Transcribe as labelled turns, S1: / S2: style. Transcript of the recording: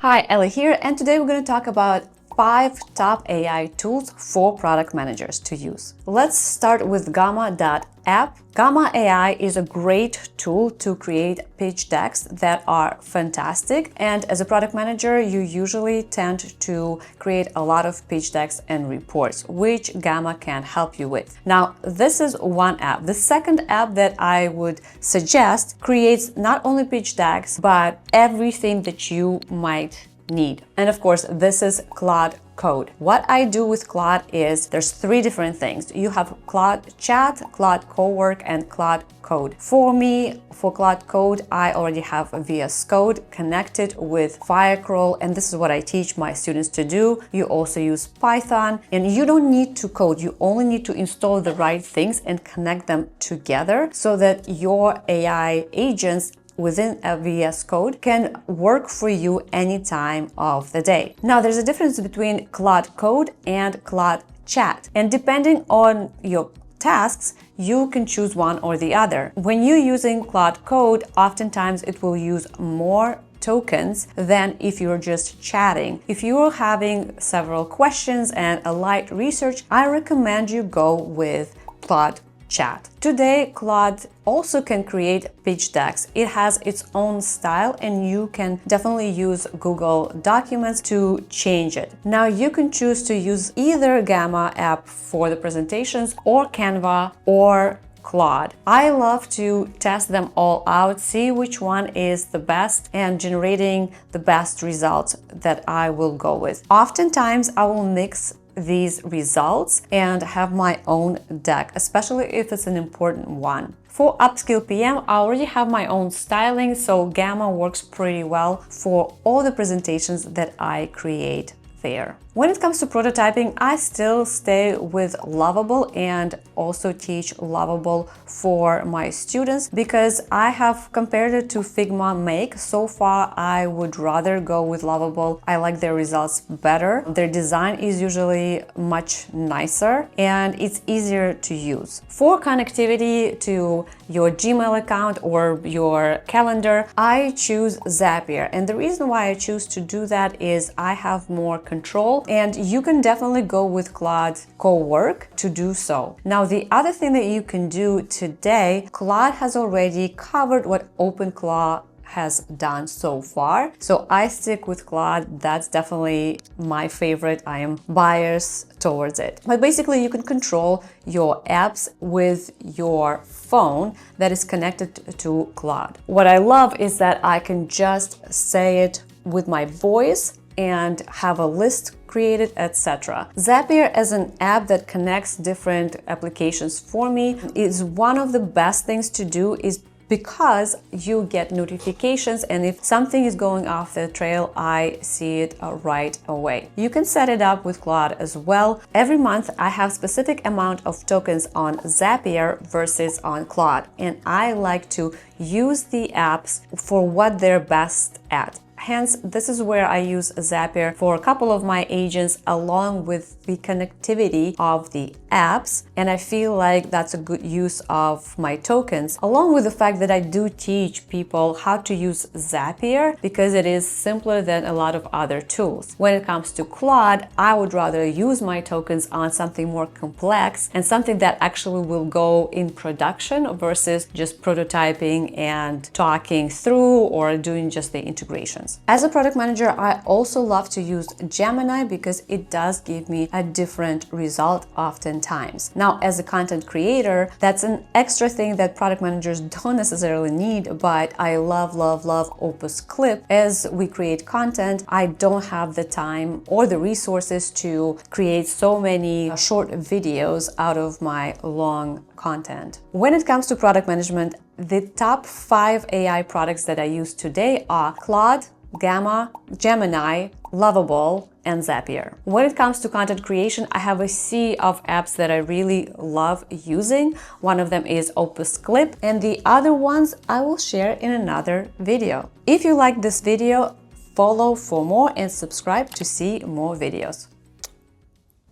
S1: Hi, Ellie here, and today we're going to talk about 5 top AI tools for product managers to use. Let's start with Gamma.app. Gamma AI is a great tool to create pitch decks that are fantastic, and as a product manager you usually tend to create a lot of pitch decks and reports, which Gamma can help you with. Now, this is one app. The second app that I would suggest creates not only pitch decks but everything that you might need. And of course, this is Claude Code. What I do with Claude is there's 3 different things. You have Claude Chat, Claude Cowork, and Claude Code. For me, for Claude Code, I already have VS Code connected with Firecrawl, and this is what I teach my students to do. You also use Python, and you don't need to code. You only need to install the right things and connect them together so that your AI agents within a VS Code can work for you any time of the day. Now, there's a difference between Claude Code and Claude Chat, and depending on your tasks, you can choose one or the other. When you're using Claude Code, oftentimes it will use more tokens than if you're just chatting. If you're having several questions and a light research, I recommend you go with Claude Chat. Today, Claude also can create pitch decks. It has its own style, and you can definitely use Google Documents to change it. Now, you can choose to use either Gamma app for the presentations or Canva or Claude. I love to test them all out, see which one is the best, and generating the best results that I will go with. Oftentimes, I will mix these results and have my own deck, especially if it's an important one. For Upskillpm, I already have my own styling, so Gamma works pretty well for all the presentations that I create there. When it comes to prototyping, I still stay with Lovable and also teach Lovable for my students because I have compared it to Figma Make. So far, I would rather go with Lovable. I like their results better. Their design is usually much nicer and it's easier to use. For connectivity to your Gmail account or your calendar, I choose Zapier. And the reason why I choose to do that is I have more control, and you can definitely go with Claude Cowork to do so. Now, the other thing that you can do today, Claude has already covered what OpenClaw has done so far. So I stick with Claude. That's definitely my favorite. I am biased towards it. But basically, you can control your apps with your phone that is connected to Claude. What I love is that I can just say it with my voice and have a list created, etc. Zapier as an app that connects different applications for me is one of the best things to do, is because you get notifications, and if something is going off the trail, I see it right away. You can set it up with Claude as well. Every month I have specific amount of tokens on Zapier versus on Claude, and I like to use the apps for what they're best at. Hence, this is where I use Zapier for a couple of my agents along with the connectivity of the apps, and I feel like that's a good use of my tokens, along with the fact that I do teach people how to use Zapier because it is simpler than a lot of other tools. When it comes to Claude, I would rather use my tokens on something more complex and something that actually will go in production versus just prototyping and talking through or doing just the integrations. As a product manager, I also love to use Gemini because it does give me a different result oftentimes. Now, as a content creator, that's an extra thing that product managers don't necessarily need, but I love Upskillpm. As we create content, I don't have the time or the resources to create so many short videos out of my long content. When it comes to product management, the top 5 AI products that I use today are Claude, Gamma, Gemini, Lovable, and Zapier. When it comes to content creation, I have a sea of apps that I really love using. One of them is Upskillpm, and the other ones I will share in another video. If you like this video, follow for more and subscribe to see more videos.